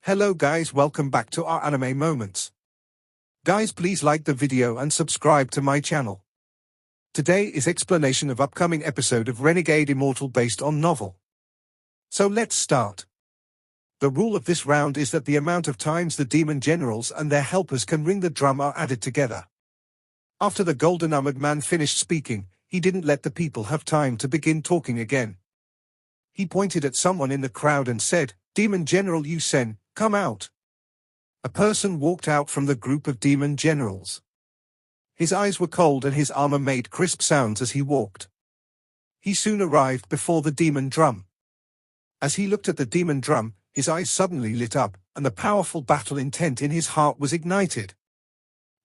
Hello guys, welcome back to our anime moments. Guys, please like the video and subscribe to my channel. Today is explanation of upcoming episode of Renegade Immortal based on novel. So let's start. The rule of this round is that the amount of times the demon generals and their helpers can ring the drum are added together. After the golden-armored man finished speaking, he didn't let the people have time to begin talking again. He pointed at someone in the crowd and said, "Demon General Yu-sen, come out." A person walked out from the group of demon generals. His eyes were cold and his armor made crisp sounds as he walked. He soon arrived before the demon drum. As he looked at the demon drum, his eyes suddenly lit up, and the powerful battle intent in his heart was ignited.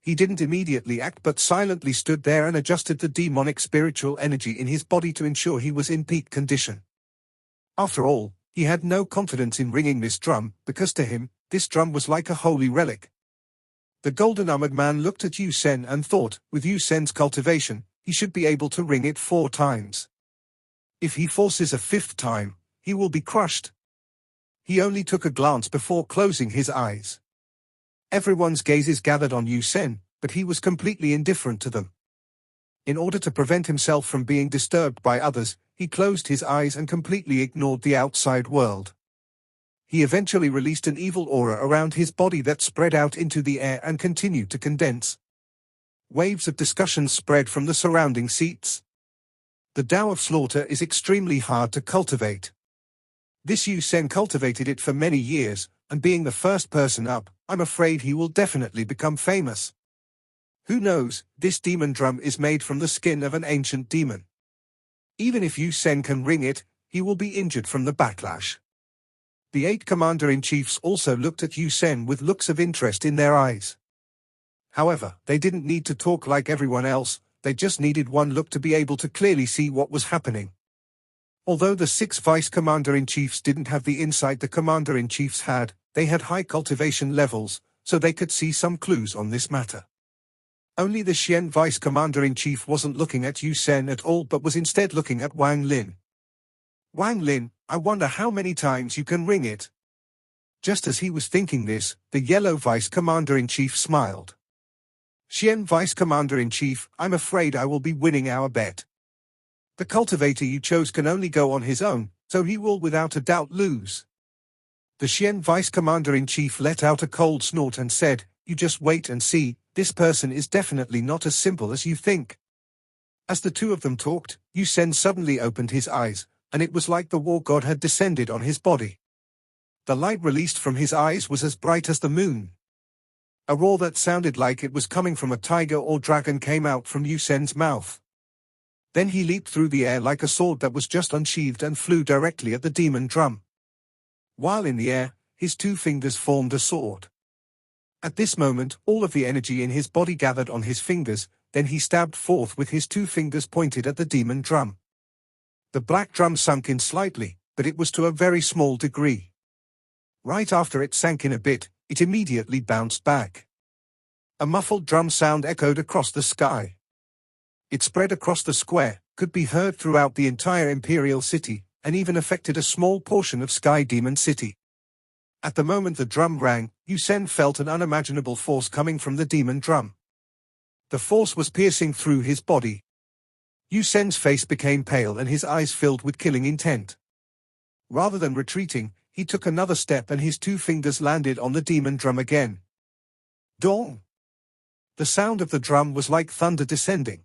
He didn't immediately act but silently stood there and adjusted the demonic spiritual energy in his body to ensure he was in peak condition. After all, he had no confidence in ringing this drum, because to him, this drum was like a holy relic. The golden-armored man looked at Yu-sen and thought, with Yu-sen's cultivation, he should be able to ring it 4 times. If he forces a 5th time, he will be crushed. He only took a glance before closing his eyes. Everyone's gazes gathered on Yu-sen, but he was completely indifferent to them. In order to prevent himself from being disturbed by others, he closed his eyes and completely ignored the outside world. He eventually released an evil aura around his body that spread out into the air and continued to condense. Waves of discussion spread from the surrounding seats. The Tao of Slaughter is extremely hard to cultivate. This Yu-sen cultivated it for many years, and being the first person up, I'm afraid he will definitely become famous. Who knows, this demon drum is made from the skin of an ancient demon. Even if Yu-sen can ring it, he will be injured from the backlash. The 8 commander-in-chiefs also looked at Yu-sen with looks of interest in their eyes. However, they didn't need to talk like everyone else, they just needed one look to be able to clearly see what was happening. Although the 6 vice commander-in-chiefs didn't have the insight the commander-in-chiefs had, they had high cultivation levels, so they could see some clues on this matter. Only the Xian vice commander-in-chief wasn't looking at Yu-sen at all but was instead looking at Wang Lin. "Wang Lin, I wonder how many times you can ring it." Just as he was thinking this, the yellow vice commander-in-chief smiled. "Xian vice commander-in-chief, I'm afraid I will be winning our bet. The cultivator you chose can only go on his own, so he will without a doubt lose." The Xian vice commander-in-chief let out a cold snort and said, "You just wait and see, this person is definitely not as simple as you think." As the two of them talked, Yu-sen suddenly opened his eyes, and it was like the war god had descended on his body. The light released from his eyes was as bright as the moon. A roar that sounded like it was coming from a tiger or dragon came out from Yu-sen's mouth. Then he leaped through the air like a sword that was just unsheathed and flew directly at the demon drum. While in the air, his 2 fingers formed a sword. At this moment, all of the energy in his body gathered on his fingers, then he stabbed forth with his 2 fingers pointed at the demon drum. The black drum sunk in slightly, but it was to a very small degree. Right after it sank in a bit, it immediately bounced back. A muffled drum sound echoed across the sky. It spread across the square, could be heard throughout the entire imperial city, and even affected a small portion of Sky Demon City. At the moment the drum rang, Yu-sen felt an unimaginable force coming from the demon drum. The force was piercing through his body. Yu-sen's face became pale and his eyes filled with killing intent. Rather than retreating, he took another step and his 2 fingers landed on the demon drum again. Dong! The sound of the drum was like thunder descending.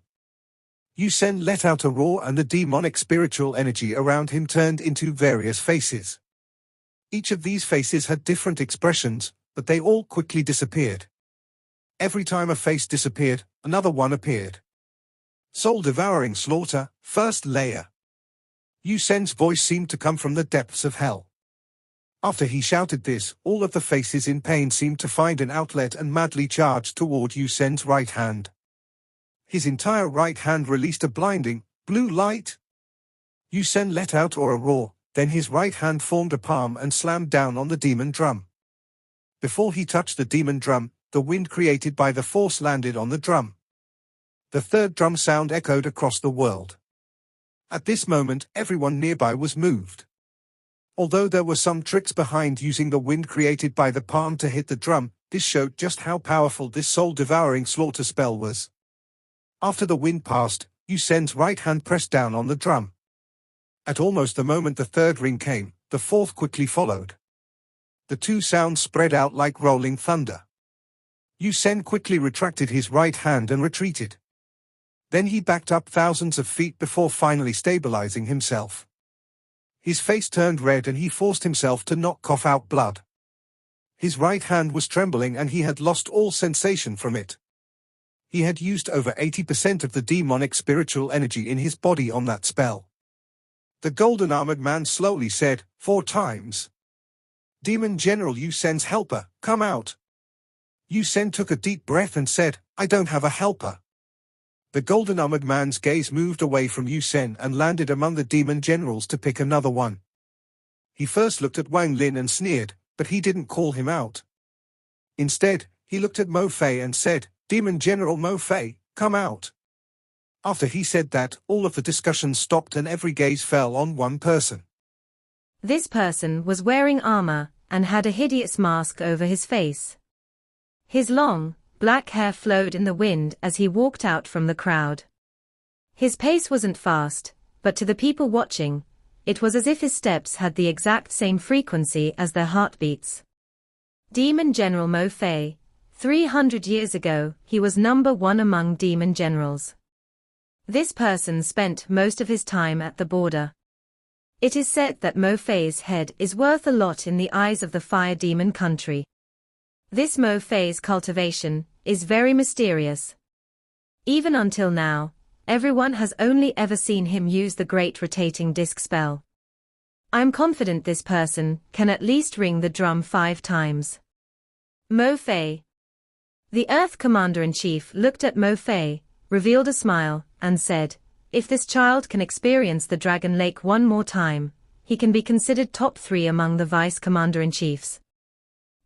Yu-sen let out a roar and the demonic spiritual energy around him turned into various faces. Each of these faces had different expressions, but they all quickly disappeared. Every time a face disappeared, another one appeared. Soul-devouring slaughter, first layer. Yu-sen's voice seemed to come from the depths of hell. After he shouted this, all of the faces in pain seemed to find an outlet and madly charged toward Yu-sen's right hand. His entire right hand released a blinding, blue light. Yu-sen let out a roar, then his right hand formed a palm and slammed down on the demon drum. Before he touched the demon drum, the wind created by the force landed on the drum. The 3rd drum sound echoed across the world. At this moment, everyone nearby was moved. Although there were some tricks behind using the wind created by the palm to hit the drum, this showed just how powerful this soul-devouring slaughter spell was. After the wind passed, Yu Sen's right hand pressed down on the drum. At almost the moment the third ring came, the fourth quickly followed. The two sounds spread out like rolling thunder. Yu Sen quickly retracted his right hand and retreated. Then he backed up thousands of feet before finally stabilizing himself. His face turned red and he forced himself to not cough out blood. His right hand was trembling and he had lost all sensation from it. He had used over 80% of the demonic spiritual energy in his body on that spell. The golden armored man slowly said, 4 times. Demon General Yu Sen's helper, come out. Yu Sen took a deep breath and said, I don't have a helper. The golden armored man's gaze moved away from Yu Sen and landed among the demon generals to pick another one. He first looked at Wang Lin and sneered, but he didn't call him out. Instead, he looked at Mo Fei and said, Demon General Mo Fei, come out. After he said that, all of the discussion stopped and every gaze fell on one person. This person was wearing armor and had a hideous mask over his face. His long, black hair flowed in the wind as he walked out from the crowd. His pace wasn't fast, but to the people watching, it was as if his steps had the exact same frequency as their heartbeats. Demon General Mo Fei. 300 years ago, he was number 1 among demon generals. This person spent most of his time at the border. It is said that Mo Fei's head is worth a lot in the eyes of the fire demon country. This Mo Fei's cultivation is very mysterious. Even until now, everyone has only ever seen him use the great rotating disc spell. I'm confident this person can at least ring the drum 5 times. Mo Fei. The Earth Commander-in-Chief looked at Mo Fei, revealed a smile, and said, if this child can experience the Dragon Lake one more time, he can be considered top 3 among the Vice Commander-in-Chiefs.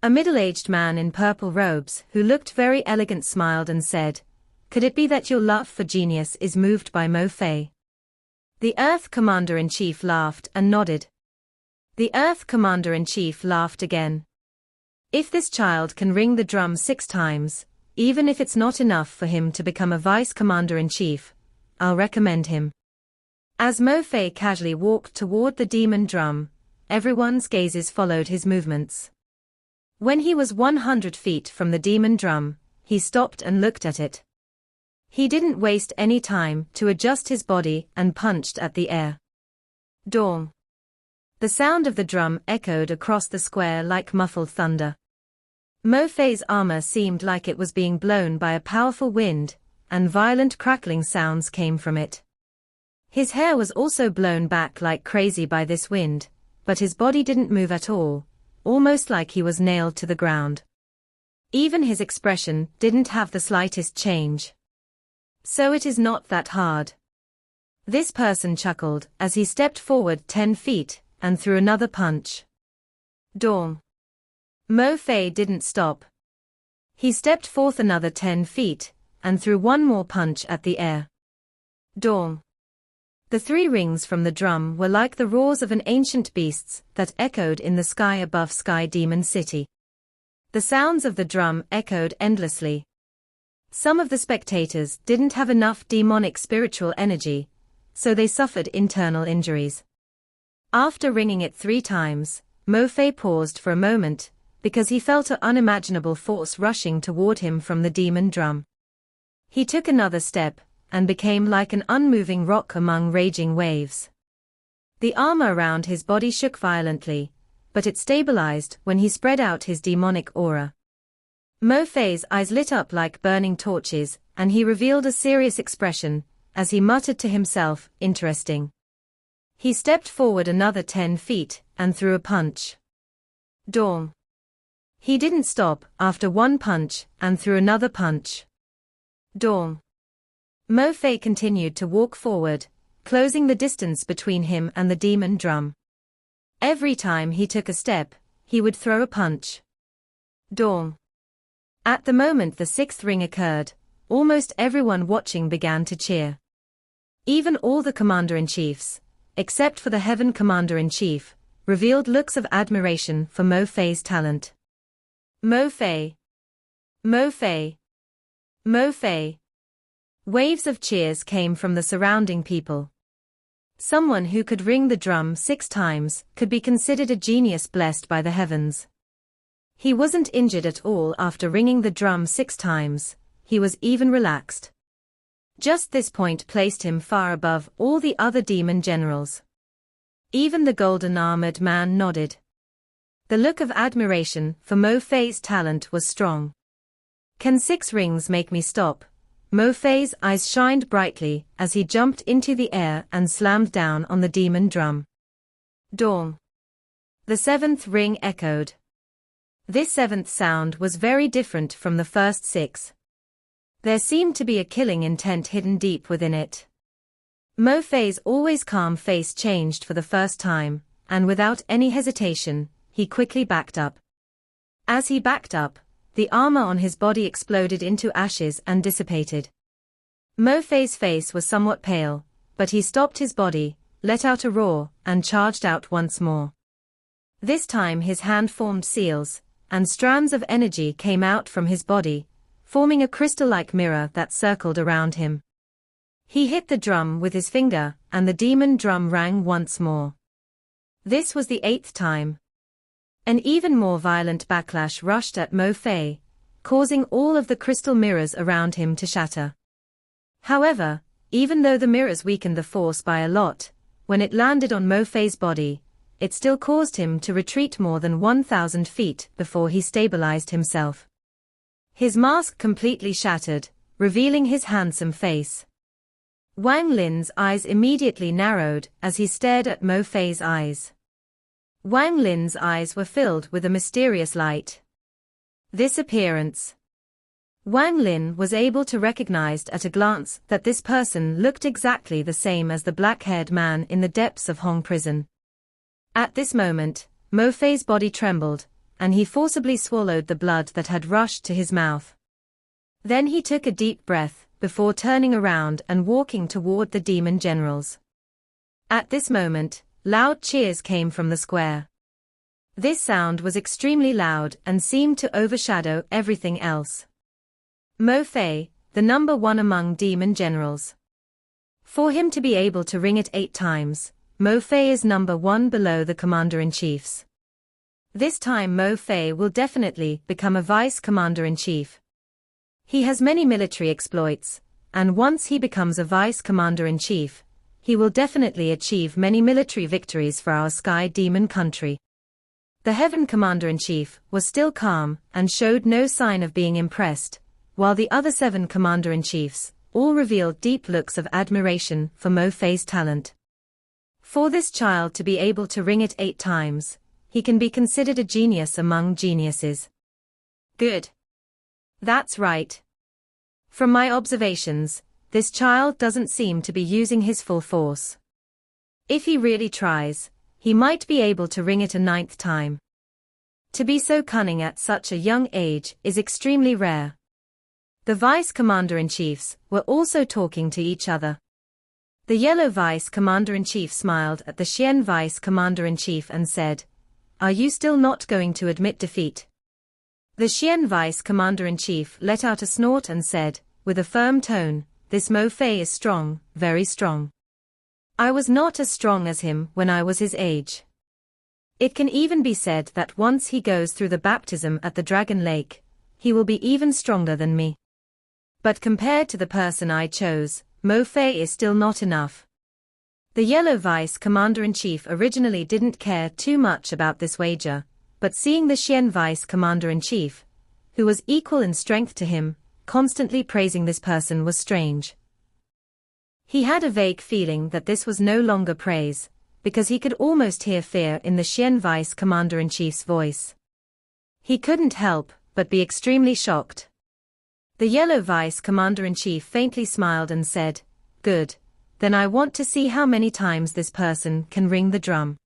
A middle-aged man in purple robes who looked very elegant smiled and said, could it be that your love for genius is moved by Mo Fei? The Earth Commander-in-Chief laughed and nodded. The Earth Commander-in-Chief laughed again. If this child can ring the drum 6 times, even if it's not enough for him to become a Vice Commander-in-Chief, I'll recommend him. As Mo Fei casually walked toward the demon drum, everyone's gazes followed his movements. When he was 100 feet from the demon drum, he stopped and looked at it. He didn't waste any time to adjust his body and punched at the air. Dong. The sound of the drum echoed across the square like muffled thunder. Mo Fei's armor seemed like it was being blown by a powerful wind, and violent crackling sounds came from it. His hair was also blown back like crazy by this wind, but his body didn't move at all, almost like he was nailed to the ground. Even his expression didn't have the slightest change. So it is not that hard. This person chuckled as he stepped forward 10 feet and threw another punch. Dong. Mo Fei didn't stop. He stepped forth another 10 feet and threw one more punch at the air. Dong. The 3 rings from the drum were like the roars of an ancient beasts that echoed in the sky above Sky Demon City. The sounds of the drum echoed endlessly. Some of the spectators didn't have enough demonic spiritual energy, so they suffered internal injuries. After ringing it 3 times, Mo Fei paused for a moment, because he felt an unimaginable force rushing toward him from the demon drum. He took another step, and became like an unmoving rock among raging waves. The armor around his body shook violently, but it stabilized when he spread out his demonic aura. Mo Fei's eyes lit up like burning torches, and he revealed a serious expression, as he muttered to himself, interesting. He stepped forward another 10 feet, and threw a punch. Dong. He didn't stop after one punch, and threw another punch. Dong. Mo Fei continued to walk forward, closing the distance between him and the demon drum. Every time he took a step, he would throw a punch. Dong. At the moment the 6th ring occurred, almost everyone watching began to cheer. Even all the commander-in-chiefs, except for the Heaven Commander-in-Chief, revealed looks of admiration for Mo Fei's talent. Mo Fei! Mo Fei! Mo Fei! Waves of cheers came from the surrounding people. Someone who could ring the drum 6 times could be considered a genius blessed by the heavens. He wasn't injured at all after ringing the drum 6 times, he was even relaxed. Just this point placed him far above all the other demon generals. Even the golden-armored man nodded. The look of admiration for Mo Fei's talent was strong. "Can 6 rings make me stop?" Mo Fei's eyes shined brightly as he jumped into the air and slammed down on the demon drum. Dong! The 7th ring echoed. This 7th sound was very different from the first 6. There seemed to be a killing intent hidden deep within it. Mo Fei's always calm face changed for the first time, and without any hesitation, he quickly backed up. As he backed up, the armor on his body exploded into ashes and dissipated. Mo Fei's face was somewhat pale, but he stopped his body, let out a roar, and charged out once more. This time his hand formed seals, and strands of energy came out from his body, forming a crystal-like mirror that circled around him. He hit the drum with his finger, and the demon drum rang once more. This was the 8th time. An even more violent backlash rushed at Mo Fei, causing all of the crystal mirrors around him to shatter. However, even though the mirrors weakened the force by a lot, when it landed on Mo Fei's body, it still caused him to retreat more than 1,000 feet before he stabilized himself. His mask completely shattered, revealing his handsome face. Wang Lin's eyes immediately narrowed as he stared at Mo Fei's eyes. Wang Lin's eyes were filled with a mysterious light. This appearance. Wang Lin was able to recognize at a glance that this person looked exactly the same as the black-haired man in the depths of Hong Prison. At this moment, Mo Fei's body trembled, and he forcibly swallowed the blood that had rushed to his mouth. Then he took a deep breath, before turning around and walking toward the demon generals. At this moment, loud cheers came from the square. This sound was extremely loud and seemed to overshadow everything else. Mo Fei, the number 1 among demon generals. For him to be able to ring it 8 times, Mo Fei is number 1 below the commander-in-chiefs. This time Mo Fei will definitely become a vice commander-in-chief. He has many military exploits, and once he becomes a vice commander-in-chief, he will definitely achieve many military victories for our sky demon country. The Heaven Commander-in-Chief was still calm and showed no sign of being impressed, while the other 7 Commander-in-Chiefs all revealed deep looks of admiration for Mo Fei's talent. For this child to be able to ring it 8 times, he can be considered a genius among geniuses. Good. That's right. From my observations, this child doesn't seem to be using his full force. If he really tries, he might be able to ring it a 9th time. To be so cunning at such a young age is extremely rare. The Vice Commander-in-Chiefs were also talking to each other. The Yellow Vice Commander-in-Chief smiled at the Xian Vice Commander-in-Chief and said, "Are you still not going to admit defeat?" The Xian Vice Commander-in-Chief let out a snort and said, with a firm tone, "This Mo Fei is strong, very strong. I was not as strong as him when I was his age. It can even be said that once he goes through the baptism at the Dragon Lake, he will be even stronger than me. But compared to the person I chose, Mo Fei is still not enough." The Yellow Vice Commander-in-Chief originally didn't care too much about this wager, but seeing the Xian Vice Commander-in-Chief, who was equal in strength to him, constantly praising this person was strange. He had a vague feeling that this was no longer praise, because he could almost hear fear in the Xian Vice Commander-in-Chief's voice. He couldn't help but be extremely shocked. The Yellow Vice Commander-in-Chief faintly smiled and said, "Good, then I want to see how many times this person can ring the drum."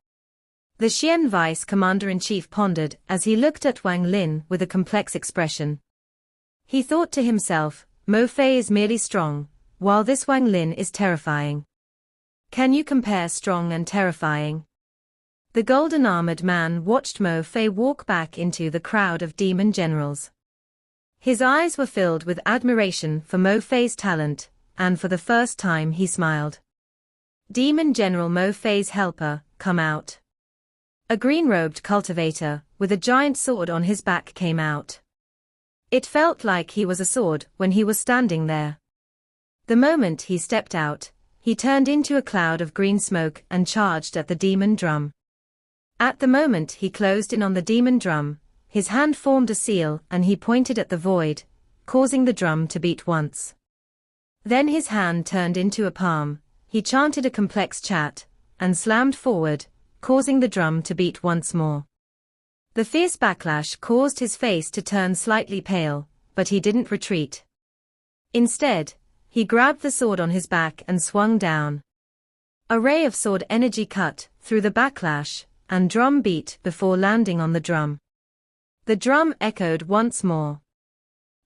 The Xian Vice Commander-in-Chief pondered as he looked at Wang Lin with a complex expression. He thought to himself, Mo Fei is merely strong, while this Wang Lin is terrifying. Can you compare strong and terrifying? The golden-armored man watched Mo Fei walk back into the crowd of demon generals. His eyes were filled with admiration for Mo Fei's talent, and for the first time he smiled. Demon General Mo Fei's helper, come out. A green-robed cultivator, with a giant sword on his back came out. It felt like he was a sword when he was standing there. The moment he stepped out, he turned into a cloud of green smoke and charged at the demon drum. At the moment he closed in on the demon drum, his hand formed a seal and he pointed at the void, causing the drum to beat once. Then his hand turned into a palm, he chanted a complex chant, and slammed forward, causing the drum to beat once more. The fierce backlash caused his face to turn slightly pale, but he didn't retreat. Instead, he grabbed the sword on his back and swung down. A ray of sword energy cut through the backlash, and drum beat before landing on the drum. The drum echoed once more.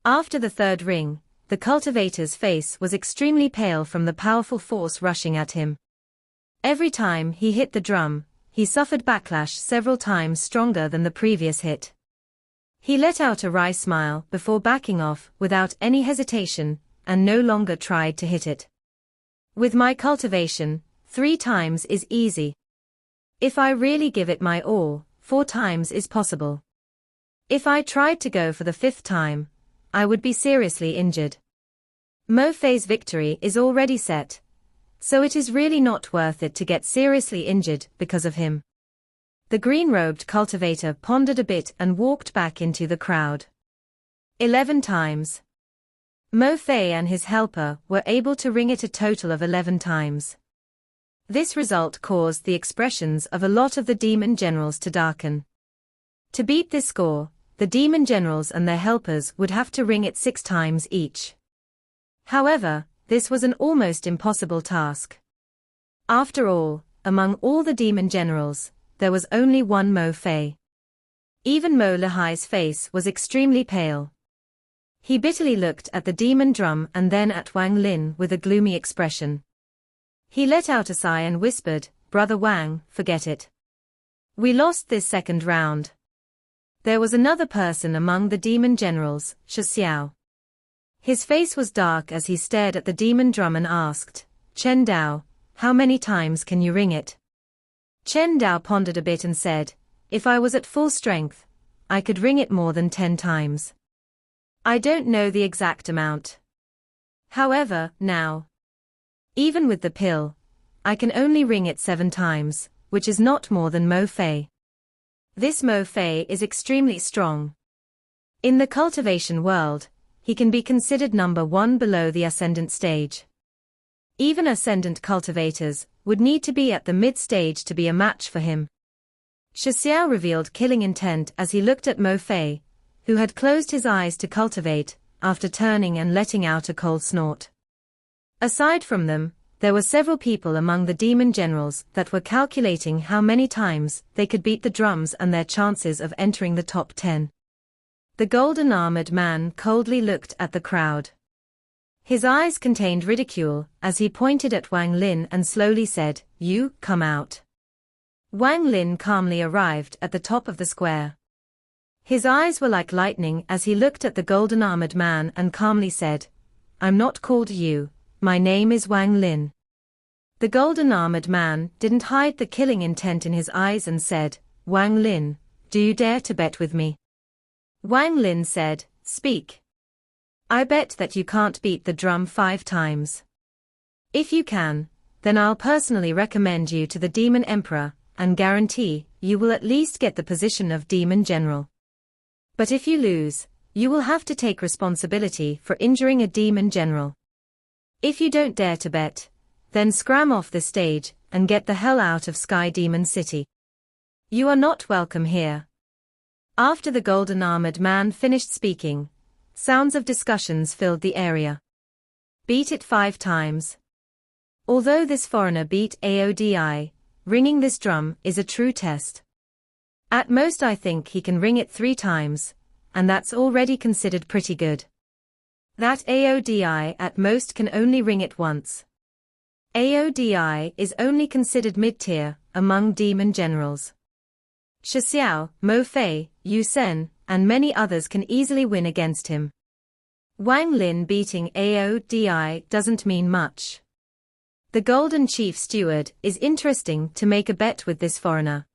After the third ring, the cultivator's face was extremely pale from the powerful force rushing at him. Every time he hit the drum, he suffered backlash several times stronger than the previous hit. He let out a wry smile before backing off without any hesitation, and no longer tried to hit it. With my cultivation, 3 times is easy. If I really give it my all, 4 times is possible. If I tried to go for the 5th time, I would be seriously injured. Mo Fei's victory is already set, so it is really not worth it to get seriously injured because of him. The green-robed cultivator pondered a bit and walked back into the crowd. 11 times. Mo Fei and his helper were able to ring it a total of 11 times. This result caused the expressions of a lot of the demon generals to darken. To beat this score, the demon generals and their helpers would have to ring it 6 times each. However, this was an almost impossible task. After all, among all the demon generals, there was only one Mo Fei. Even Mo Lehai's face was extremely pale. He bitterly looked at the demon drum and then at Wang Lin with a gloomy expression. He let out a sigh and whispered, "Brother Wang, forget it. We lost this second round." There was another person among the demon generals, Shi Xiao. His face was dark as he stared at the demon drum and asked, "Chen Dao, how many times can you ring it?" Chen Dao pondered a bit and said, "If I was at full strength, I could ring it more than 10 times. I don't know the exact amount. However, now, even with the pill, I can only ring it 7 times, which is not more than Mo Fei. This Mo Fei is extremely strong. In the cultivation world, he can be considered number 1 below the ascendant stage. Even ascendant cultivators would need to be at the mid-stage to be a match for him." Shi Xiao revealed killing intent as he looked at Mo Fei, who had closed his eyes to cultivate, after turning and letting out a cold snort. Aside from them, there were several people among the demon generals that were calculating how many times they could beat the drums and their chances of entering the top 10. The golden-armored man coldly looked at the crowd. His eyes contained ridicule as he pointed at Wang Lin and slowly said, "You, come out." Wang Lin calmly arrived at the top of the square. His eyes were like lightning as he looked at the golden-armored man and calmly said, "I'm not called you. My name is Wang Lin." The golden-armored man didn't hide the killing intent in his eyes and said, "Wang Lin, do you dare to bet with me?" Wang Lin said, "Speak. I bet that you can't beat the drum 5 times. If you can, then I'll personally recommend you to the Demon Emperor, and guarantee you will at least get the position of Demon General. But if you lose, you will have to take responsibility for injuring a Demon General. If you don't dare to bet, then scram off the stage and get the hell out of Sky Demon City. You are not welcome here." After the golden-armored man finished speaking, sounds of discussions filled the area. Beat it 5 times. Although this foreigner beat AODI, ringing this drum is a true test. At most I think he can ring it 3 times, and that's already considered pretty good. That AODI at most can only ring it once. AODI is only considered mid-tier among demon generals. Shi Xiao, Mo Fei, Yu Sen, and many others can easily win against him. Wang Lin beating AODI doesn't mean much. The Golden Chief Steward is interesting to make a bet with this foreigner.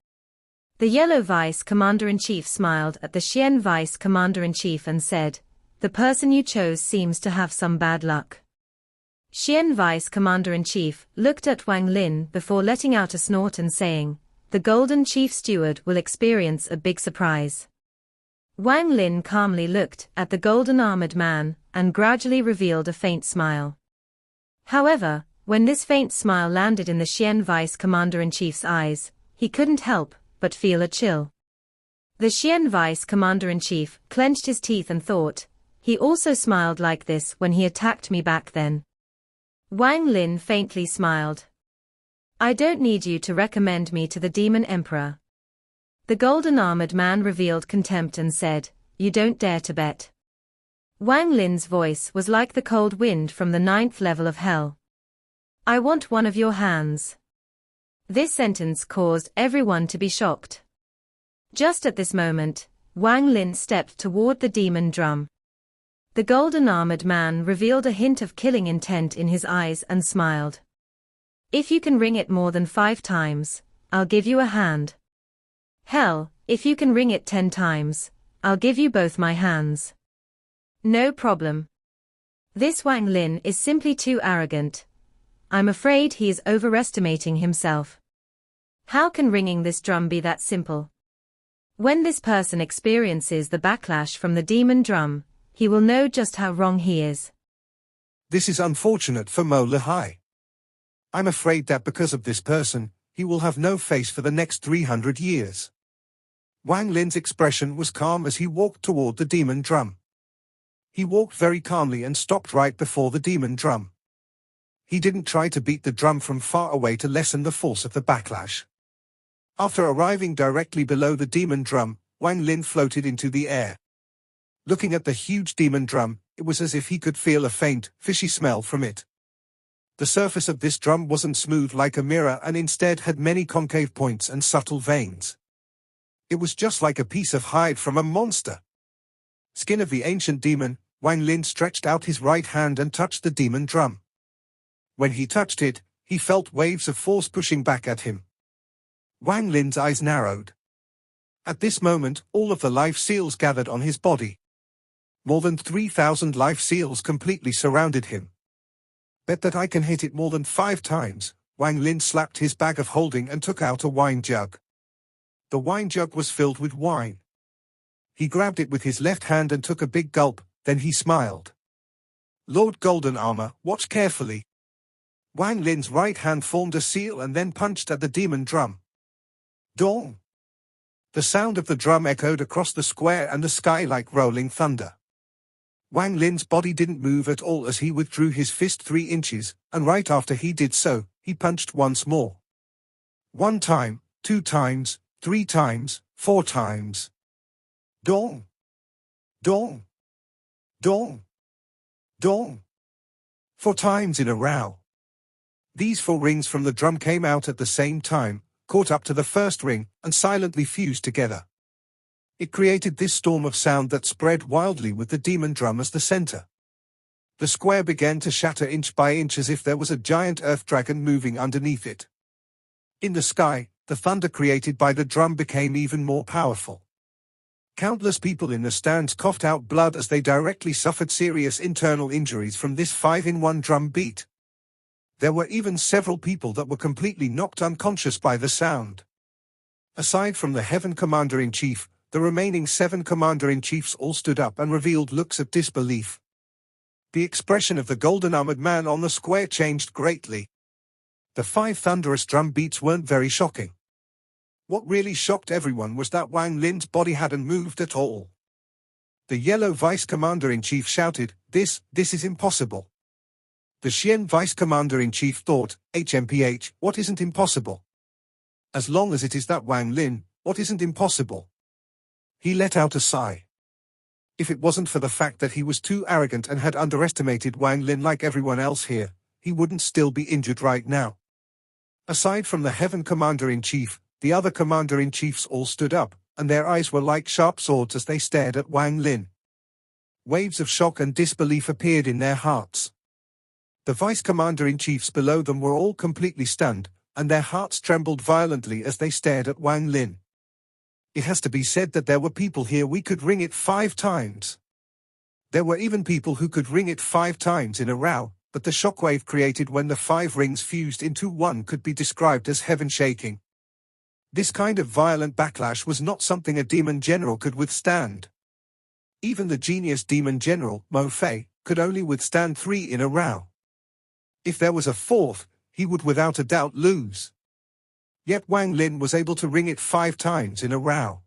The Yellow Vice Commander-in-Chief smiled at the Xian Vice Commander-in-Chief and said, "The person you chose seems to have some bad luck." Xian Vice Commander-in-Chief looked at Wang Lin before letting out a snort and saying, "The Golden Chief Steward will experience a big surprise." Wang Lin calmly looked at the golden armored man and gradually revealed a faint smile. However, when this faint smile landed in the Xian Vice Commander-in-Chief's eyes, he couldn't help but feel a chill. The Xian Vice Commander-in-Chief clenched his teeth and thought, "He also smiled like this when he attacked me back then." Wang Lin faintly smiled. "I don't need you to recommend me to the Demon Emperor." The golden armored man revealed contempt and said, "You don't dare to bet." Wang Lin's voice was like the cold wind from the 9th level of hell. "I want one of your hands." This sentence caused everyone to be shocked. Just at this moment, Wang Lin stepped toward the demon drum. The golden armored man revealed a hint of killing intent in his eyes and smiled. "If you can ring it more than 5 times, I'll give you a hand. Hell, if you can ring it 10 times, I'll give you both my hands." "No problem. This Wang Lin is simply too arrogant. I'm afraid he is overestimating himself. How can ringing this drum be that simple?" When this person experiences the backlash from the demon drum, he will know just how wrong he is. This is unfortunate for Mo Lehai. I'm afraid that because of this person, he will have no face for the next 300 years. Wang Lin's expression was calm as he walked toward the demon drum. He walked very calmly and stopped right before the demon drum. He didn't try to beat the drum from far away to lessen the force of the backlash. After arriving directly below the demon drum, Wang Lin floated into the air. Looking at the huge demon drum, it was as if he could feel a faint, fishy smell from it. The surface of this drum wasn't smooth like a mirror and instead had many concave points and subtle veins. It was just like a piece of hide from a monster. Skin of the ancient demon, Wang Lin stretched out his right hand and touched the demon drum. When he touched it, he felt waves of force pushing back at him. Wang Lin's eyes narrowed. At this moment, all of the life seals gathered on his body. More than 3,000 life seals completely surrounded him. "Bet that I can hit it more than 5 times, Wang Lin slapped his bag of holding and took out a wine jug. The wine jug was filled with wine. He grabbed it with his left hand and took a big gulp, then he smiled. "Lord Golden Armor, watch carefully." Wang Lin's right hand formed a seal and then punched at the demon drum. Dong! The sound of the drum echoed across the square and the sky like rolling thunder. Wang Lin's body didn't move at all as he withdrew his fist 3 inches, and right after he did so, he punched once more. 1 time, 2 times, 3 times, 4 times. Dong! Dong! Dong! Dong! 4 times in a row. These 4 rings from the drum came out at the same time, caught up to the first ring, and silently fused together. It created this storm of sound that spread wildly with the demon drum as the center. The square began to shatter inch by inch as if there was a giant earth dragon moving underneath it. In the sky, the thunder created by the drum became even more powerful. Countless people in the stands coughed out blood as they directly suffered serious internal injuries from this 5-in-1 drum beat. There were even several people that were completely knocked unconscious by the sound. Aside from the Heaven Commander-in-Chief, the remaining 7 Commander-in-Chiefs all stood up and revealed looks of disbelief. The expression of the golden-armored man on the square changed greatly. The 5 thunderous drum beats weren't very shocking. What really shocked everyone was that Wang Lin's body hadn't moved at all. The Yellow Vice Commander-in-Chief shouted, This is impossible." The Xian Vice Commander-in-Chief thought, HMPH, what isn't impossible? As long as it is that Wang Lin, what isn't impossible? He let out a sigh. If it wasn't for the fact that he was too arrogant and had underestimated Wang Lin like everyone else here, he wouldn't still be injured right now. Aside from the Heaven Commander-in-Chief, The other commander-in-chiefs all stood up, and their eyes were like sharp swords as they stared at Wang Lin. Waves of shock and disbelief appeared in their hearts. The vice commander-in-chiefs below them were all completely stunned, and their hearts trembled violently as they stared at Wang Lin. It has to be said that there were people here we could ring it 5 times. There were even people who could ring it 5 times in a row, but the shockwave created when the 5 rings fused into one could be described as heaven-shaking. This kind of violent backlash was not something a demon general could withstand. Even the genius demon general, Mo Fei, could only withstand 3 in a row. If there was a 4th, he would without a doubt lose. Yet Wang Lin was able to ring it 5 times in a row.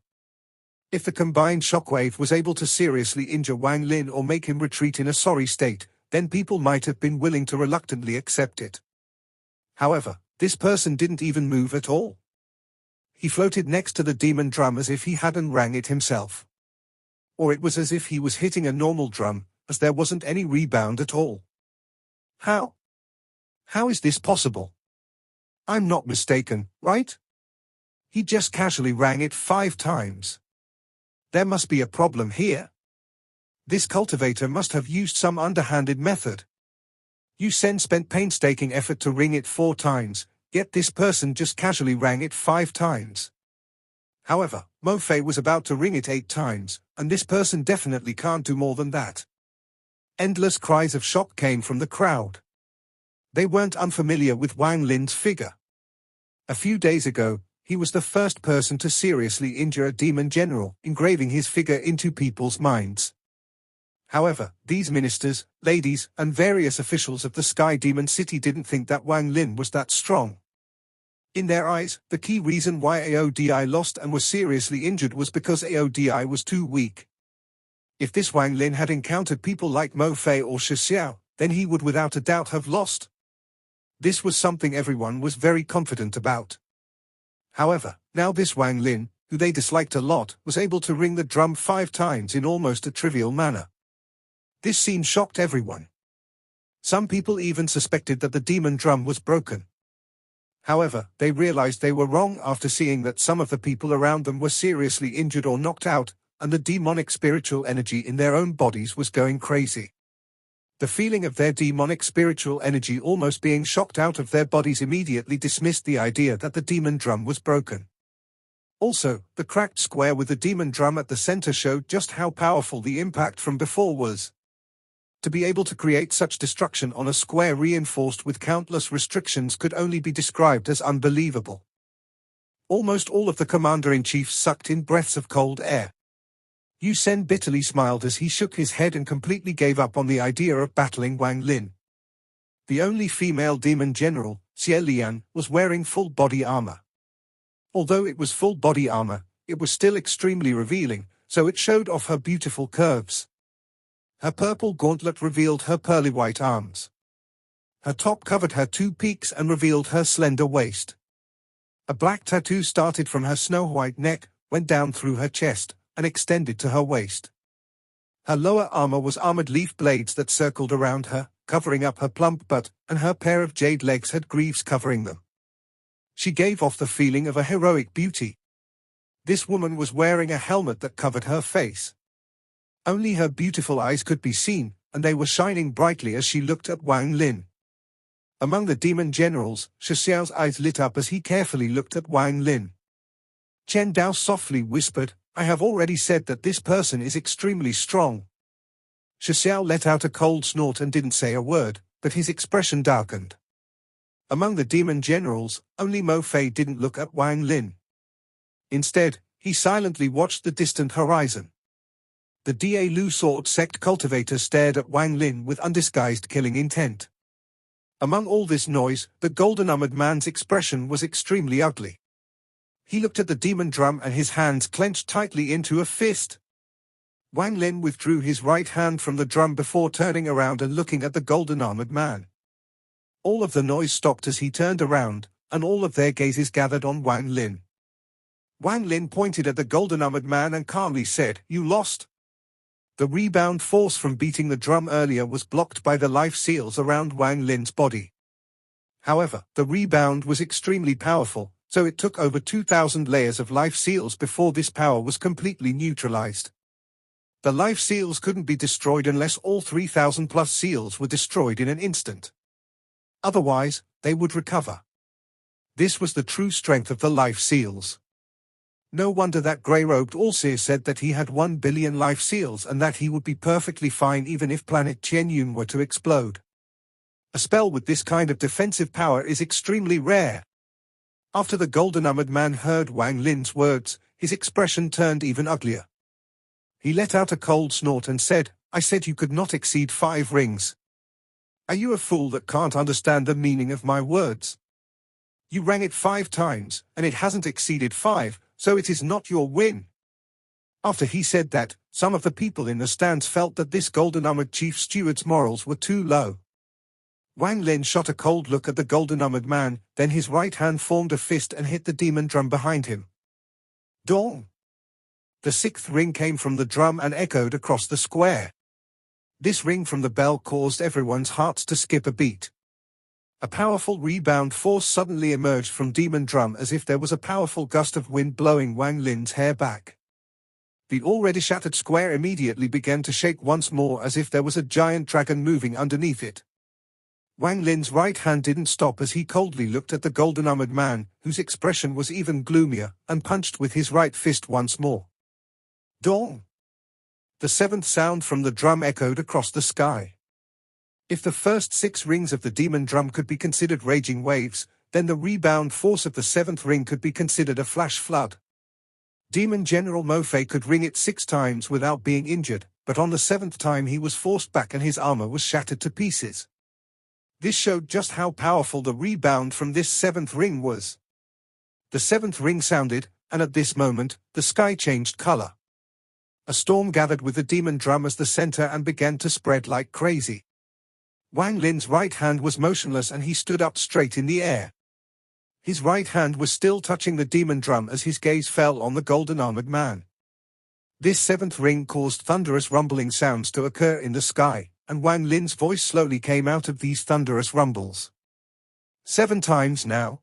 If the combined shockwave was able to seriously injure Wang Lin or make him retreat in a sorry state, then people might have been willing to reluctantly accept it. However, this person didn't even move at all. He floated next to the demon drum as if he hadn't rang it himself. Or it was as if he was hitting a normal drum, as there wasn't any rebound at all. How? How is this possible? I'm not mistaken, right? He just casually rang it 5 times. There must be a problem here. This cultivator must have used some underhanded method. Yu Sen spent painstaking effort to ring it 4 times, yet this person just casually rang it 5 times. However, Mo Fei was about to ring it 8 times, and this person definitely can't do more than that. Endless cries of shock came from the crowd. They weren't unfamiliar with Wang Lin's figure. A few days ago, he was the first person to seriously injure a demon general, engraving his figure into people's minds. However, these ministers, ladies, and various officials of the Sky Demon City didn't think that Wang Lin was that strong. In their eyes, the key reason why AODI lost and was seriously injured was because AODI was too weak. If this Wang Lin had encountered people like Mo Fei or Shi Xiao, then he would without a doubt have lost. This was something everyone was very confident about. However, now this Wang Lin, who they disliked a lot, was able to ring the drum 5 times in almost a trivial manner. This scene shocked everyone. Some people even suspected that the demon drum was broken. However, they realized they were wrong after seeing that some of the people around them were seriously injured or knocked out, and the demonic spiritual energy in their own bodies was going crazy. The feeling of their demonic spiritual energy almost being shocked out of their bodies immediately dismissed the idea that the demon drum was broken. Also, the cracked square with the demon drum at the center showed just how powerful the impact from before was. To be able to create such destruction on a square reinforced with countless restrictions could only be described as unbelievable. Almost all of the commander-in-chiefs sucked in breaths of cold air. Yu Sen bitterly smiled as he shook his head and completely gave up on the idea of battling Wang Lin. The only female demon general, Xie Lian, was wearing full body armor. Although it was full body armor, it was still extremely revealing, so it showed off her beautiful curves. Her purple gauntlet revealed her pearly white arms. Her top covered her 2 peaks and revealed her slender waist. A black tattoo started from her snow-white neck, went down through her chest, and extended to her waist. Her lower armor was armored leaf blades that circled around her, covering up her plump butt, and her pair of jade legs had greaves covering them. She gave off the feeling of a heroic beauty. This woman was wearing a helmet that covered her face. Only her beautiful eyes could be seen, and they were shining brightly as she looked at Wang Lin. Among the demon generals, Shi Xiao's eyes lit up as he carefully looked at Wang Lin. Chen Dao softly whispered, "I have already said that this person is extremely strong." Shi Xiao let out a cold snort and didn't say a word, but his expression darkened. Among the demon generals, only Mo Fei didn't look at Wang Lin. Instead, he silently watched the distant horizon. The Da Lu sword sect cultivator stared at Wang Lin with undisguised killing intent. Among all this noise, the golden-armored man's expression was extremely ugly. He looked at the demon drum and his hands clenched tightly into a fist. Wang Lin withdrew his right hand from the drum before turning around and looking at the golden-armored man. All of the noise stopped as he turned around, and all of their gazes gathered on Wang Lin. Wang Lin pointed at the golden-armored man and calmly said, "You lost." The rebound force from beating the drum earlier was blocked by the life seals around Wang Lin's body. However, the rebound was extremely powerful, so it took over 2,000 layers of life seals before this power was completely neutralized. The life seals couldn't be destroyed unless all 3,000 plus seals were destroyed in an instant. Otherwise, they would recover. This was the true strength of the life seals. No wonder that grey-robed Allseer said that he had 1 billion life seals and that he would be perfectly fine even if planet Tianyun were to explode. A spell with this kind of defensive power is extremely rare. After the golden-armored man heard Wang Lin's words, his expression turned even uglier. He let out a cold snort and said, "I said you could not exceed 5 rings. Are you a fool that can't understand the meaning of my words? You rang it 5 times, and it hasn't exceeded 5, so it is not your win." After he said that, some of the people in the stands felt that this golden-armored chief steward's morals were too low. Wang Lin shot a cold look at the golden-armored man, then his right hand formed a fist and hit the demon drum behind him. Dong! The 6th ring came from the drum and echoed across the square. This ring from the bell caused everyone's hearts to skip a beat. A powerful rebound force suddenly emerged from demon drum as if there was a powerful gust of wind blowing Wang Lin's hair back. The already shattered square immediately began to shake once more as if there was a giant dragon moving underneath it. Wang Lin's right hand didn't stop as he coldly looked at the golden-armored man, whose expression was even gloomier, and punched with his right fist once more. Dong! The 7th sound from the drum echoed across the sky. If the first 6 rings of the demon drum could be considered raging waves, then the rebound force of the 7th ring could be considered a flash flood. Demon General Mo Fei could ring it 6 times without being injured, but on the 7th time he was forced back and his armor was shattered to pieces. This showed just how powerful the rebound from this 7th ring was. The 7th ring sounded, and at this moment, the sky changed color. A storm gathered with the demon drum as the center and began to spread like crazy. Wang Lin's right hand was motionless and he stood up straight in the air. His right hand was still touching the demon drum as his gaze fell on the golden-armored man. This 7th ring caused thunderous rumbling sounds to occur in the sky, and Wang Lin's voice slowly came out of these thunderous rumbles. 7 times now.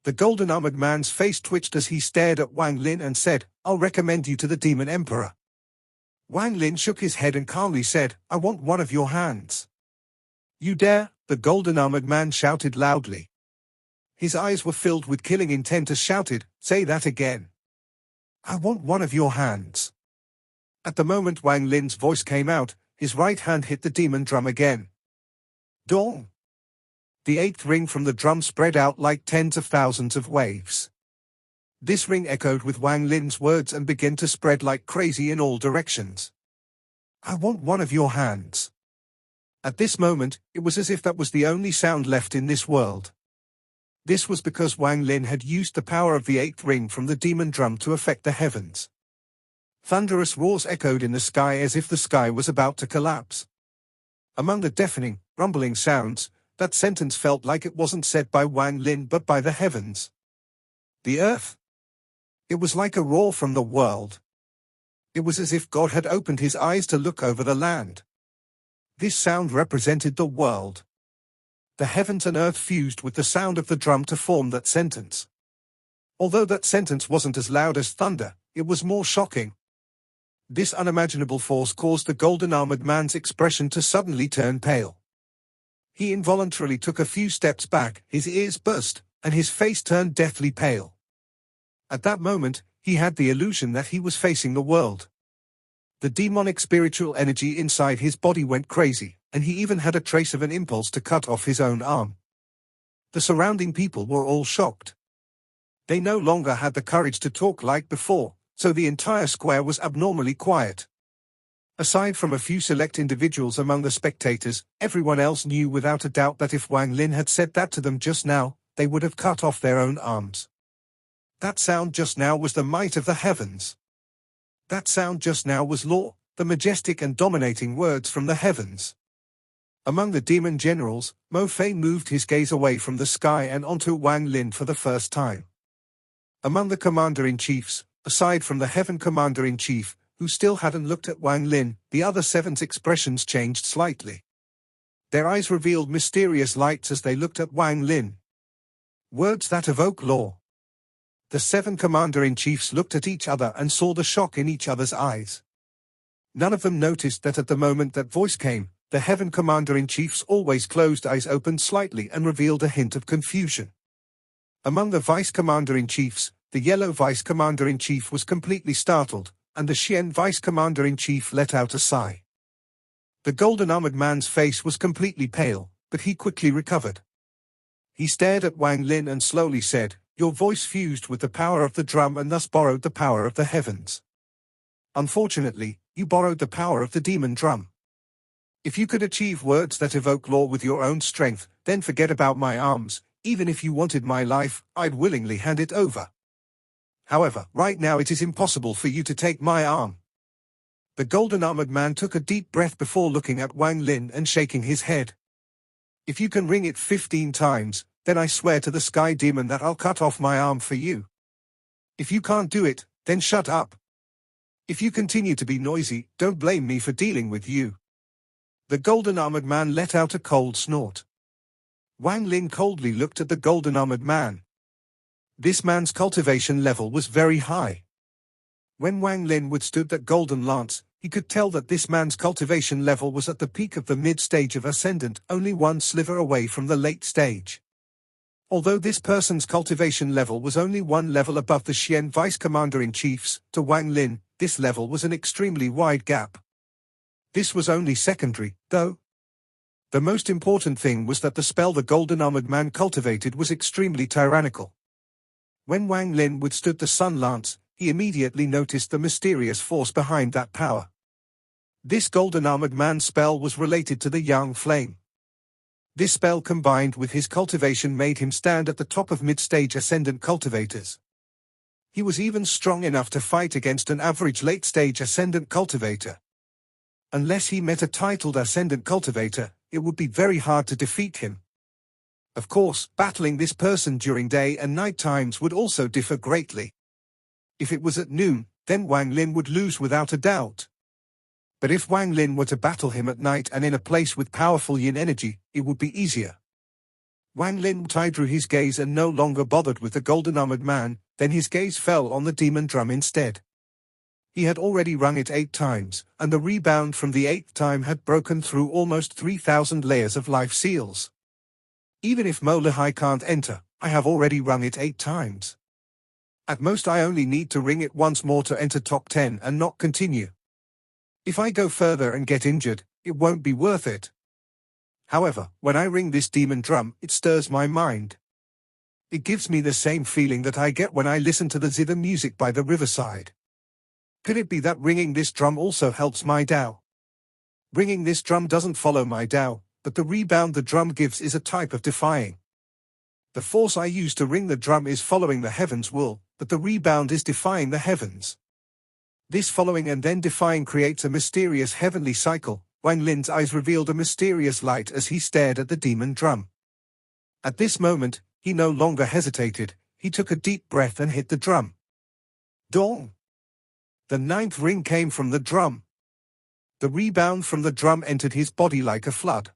The golden-armored man's face twitched as he stared at Wang Lin and said, "I'll recommend you to the Demon Emperor." Wang Lin shook his head and calmly said, "I want one of your hands." "You dare?" the golden-armored man shouted loudly. His eyes were filled with killing intent as shouted, "Say that again." "I want one of your hands." At the moment Wang Lin's voice came out, his right hand hit the demon drum again. Dong! The 8th ring from the drum spread out like tens of thousands of waves. This ring echoed with Wang Lin's words and began to spread like crazy in all directions. "I want one of your hands." At this moment, it was as if that was the only sound left in this world. This was because Wang Lin had used the power of the 8th ring from the demon drum to affect the heavens. Thunderous roars echoed in the sky as if the sky was about to collapse. Among the deafening, rumbling sounds, that sentence felt like it wasn't said by Wang Lin but by the heavens. The earth? It was like a roar from the world. It was as if God had opened his eyes to look over the land. This sound represented the world. The heavens and earth fused with the sound of the drum to form that sentence. Although that sentence wasn't as loud as thunder, it was more shocking. This unimaginable force caused the golden-armored man's expression to suddenly turn pale. He involuntarily took a few steps back, his ears burst, and his face turned deathly pale. At that moment, he had the illusion that he was facing the world. The demonic spiritual energy inside his body went crazy, and he even had a trace of an impulse to cut off his own arm. The surrounding people were all shocked. They no longer had the courage to talk like before, so the entire square was abnormally quiet. Aside from a few select individuals among the spectators, everyone else knew without a doubt that if Wang Lin had said that to them just now, they would have cut off their own arms. That sound just now was the might of the heavens. That sound just now was law, the majestic and dominating words from the heavens. Among the demon generals, Mo Fei moved his gaze away from the sky and onto Wang Lin for the first time. Among the commander-in-chiefs, aside from the heaven commander-in-chief, who still hadn't looked at Wang Lin, the other 7's expressions changed slightly. Their eyes revealed mysterious lights as they looked at Wang Lin. Words that evoke law. The 7 commander-in-chiefs looked at each other and saw the shock in each other's eyes. None of them noticed that at the moment that voice came, the Heaven Commander-in-Chief's always closed eyes opened slightly and revealed a hint of confusion. Among the Vice Commander-in-Chiefs, the Yellow Vice Commander-in-Chief was completely startled, and the Xian Vice Commander-in-Chief let out a sigh. The golden-armored man's face was completely pale, but he quickly recovered. He stared at Wang Lin and slowly said, "Your voice fused with the power of the drum and thus borrowed the power of the heavens. Unfortunately, you borrowed the power of the demon drum. If you could achieve words that evoke law with your own strength, then forget about my arms. Even if you wanted my life, I'd willingly hand it over. However, right now it is impossible for you to take my arm." The golden-armored man took a deep breath before looking at Wang Lin and shaking his head. "If you can ring it 15 times, then I swear to the sky demon that I'll cut off my arm for you. If you can't do it, then shut up. If you continue to be noisy, don't blame me for dealing with you." The golden-armored man let out a cold snort. Wang Lin coldly looked at the golden-armored man. This man's cultivation level was very high. When Wang Lin withstood that golden lance, he could tell that this man's cultivation level was at the peak of the mid-stage of Ascendant, only one sliver away from the late stage. Although this person's cultivation level was only one level above the Xian Vice Commander-in-Chief's, to Wang Lin, this level was an extremely wide gap. This was only secondary, though. The most important thing was that the spell the golden-armored man cultivated was extremely tyrannical. When Wang Lin withstood the Sun Lance, he immediately noticed the mysterious force behind that power. This golden-armored man's spell was related to the Yang Flame. This spell combined with his cultivation made him stand at the top of mid-stage Ascendant cultivators. He was even strong enough to fight against an average late-stage Ascendant cultivator. Unless he met a titled Ascendant cultivator, it would be very hard to defeat him. Of course, battling this person during day and night times would also differ greatly. If it was at noon, then Wang Lin would lose without a doubt. But if Wang Lin were to battle him at night and in a place with powerful yin energy, it would be easier. Wang Lin drew his gaze and no longer bothered with the golden-armored man, then his gaze fell on the demon drum instead. He had already rung it 8 times, and the rebound from the 8th time had broken through almost 3,000 layers of life seals. Even if Mo Lehigh can't enter, I have already rung it 8 times. At most I only need to ring it once more to enter top 10 and not continue. If I go further and get injured, it won't be worth it. However, when I ring this demon drum, it stirs my mind. It gives me the same feeling that I get when I listen to the zither music by the riverside. Could it be that ringing this drum also helps my Tao? Ringing this drum doesn't follow my Tao, but the rebound the drum gives is a type of defying. The force I use to ring the drum is following the heavens' will, but the rebound is defying the heavens. This following and then defying creates a mysterious heavenly cycle. Wang Lin's eyes revealed a mysterious light as he stared at the demon drum. At this moment, he no longer hesitated, he took a deep breath and hit the drum. Dong! The 9th ring came from the drum. The rebound from the drum entered his body like a flood.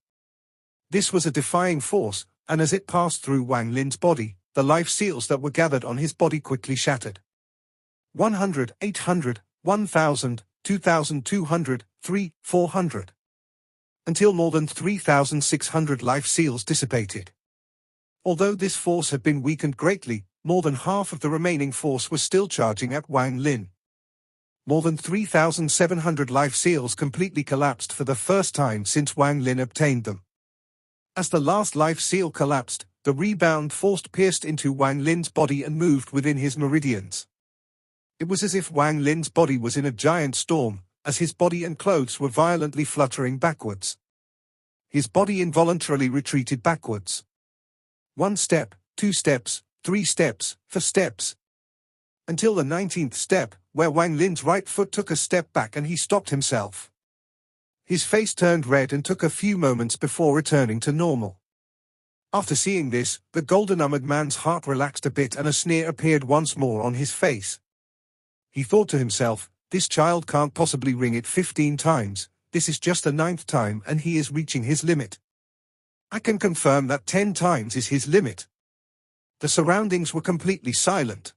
This was a defying force, and as it passed through Wang Lin's body, the life seals that were gathered on his body quickly shattered. 100, 800, 1,000, 2,200, 3, 400. Until more than 3,600 life seals dissipated. Although this force had been weakened greatly, more than half of the remaining force was still charging at Wang Lin. More than 3,700 life seals completely collapsed for the first time since Wang Lin obtained them. As the last life seal collapsed, the rebound force pierced into Wang Lin's body and moved within his meridians. It was as if Wang Lin's body was in a giant storm, as his body and clothes were violently fluttering backwards. His body involuntarily retreated backwards. 1 step, 2 steps, 3 steps, 4 steps. Until the 19th step, where Wang Lin's right foot took a step back and he stopped himself. His face turned red and took a few moments before returning to normal. After seeing this, the golden-armored man's heart relaxed a bit and a sneer appeared once more on his face. He thought to himself, this child can't possibly ring it 15 times, this is just the 9th time and he is reaching his limit. I can confirm that 10 times is his limit. The surroundings were completely silent.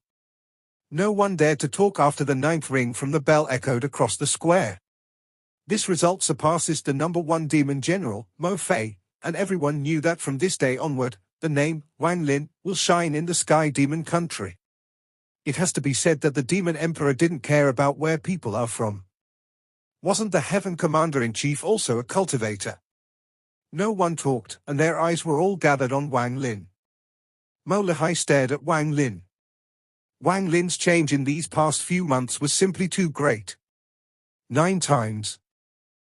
No one dared to talk after the 9th ring from the bell echoed across the square. This result surpasses the number 1 demon general, Mo Fei, and everyone knew that from this day onward, the name, Wang Lin, will shine in the Sky Demon country. It has to be said that the Demon Emperor didn't care about where people are from. Wasn't the Heaven Commander-in-Chief also a cultivator? No one talked, and their eyes were all gathered on Wang Lin. Mo Lihai stared at Wang Lin. Wang Lin's change in these past few months was simply too great. 9 times.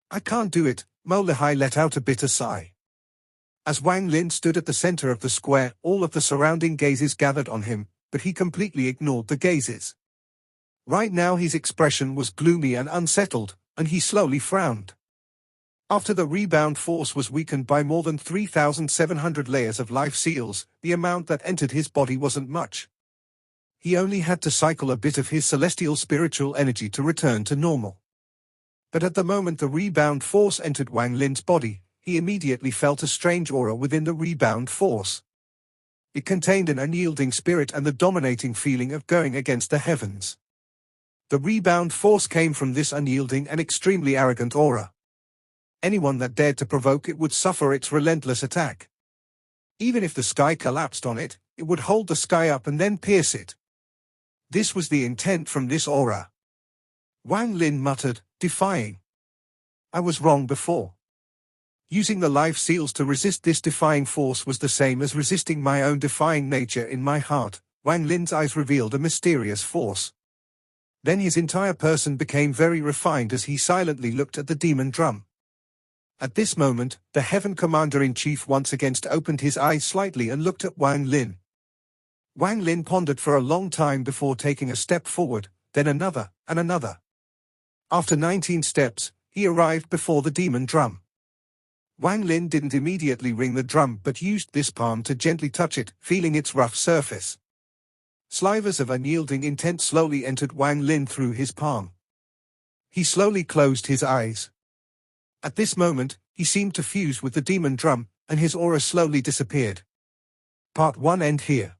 I can't do it, Mo Lihai let out a bitter sigh. As Wang Lin stood at the center of the square, all of the surrounding gazes gathered on him, but he completely ignored the gazes. Right now his expression was gloomy and unsettled, and he slowly frowned. After the rebound force was weakened by more than 3,700 layers of life seals, the amount that entered his body wasn't much. He only had to cycle a bit of his celestial spiritual energy to return to normal. But at the moment the rebound force entered Wang Lin's body, he immediately felt a strange aura within the rebound force. It contained an unyielding spirit and the dominating feeling of going against the heavens. The rebound force came from this unyielding and extremely arrogant aura. Anyone that dared to provoke it would suffer its relentless attack. Even if the sky collapsed on it, it would hold the sky up and then pierce it. This was the intent from this aura. Wang Lin muttered, defying. I was wrong before. Using the life seals to resist this defying force was the same as resisting my own defying nature in my heart. Wang Lin's eyes revealed a mysterious force. Then his entire person became very refined as he silently looked at the demon drum. At this moment, the Heaven Commander-in-Chief once again opened his eyes slightly and looked at Wang Lin. Wang Lin pondered for a long time before taking a step forward, then another, and another. After 19 steps, he arrived before the demon drum. Wang Lin didn't immediately ring the drum but used this palm to gently touch it, feeling its rough surface. Slivers of unyielding intent slowly entered Wang Lin through his palm. He slowly closed his eyes. At this moment, he seemed to fuse with the demon drum, and his aura slowly disappeared. Part 1 end here.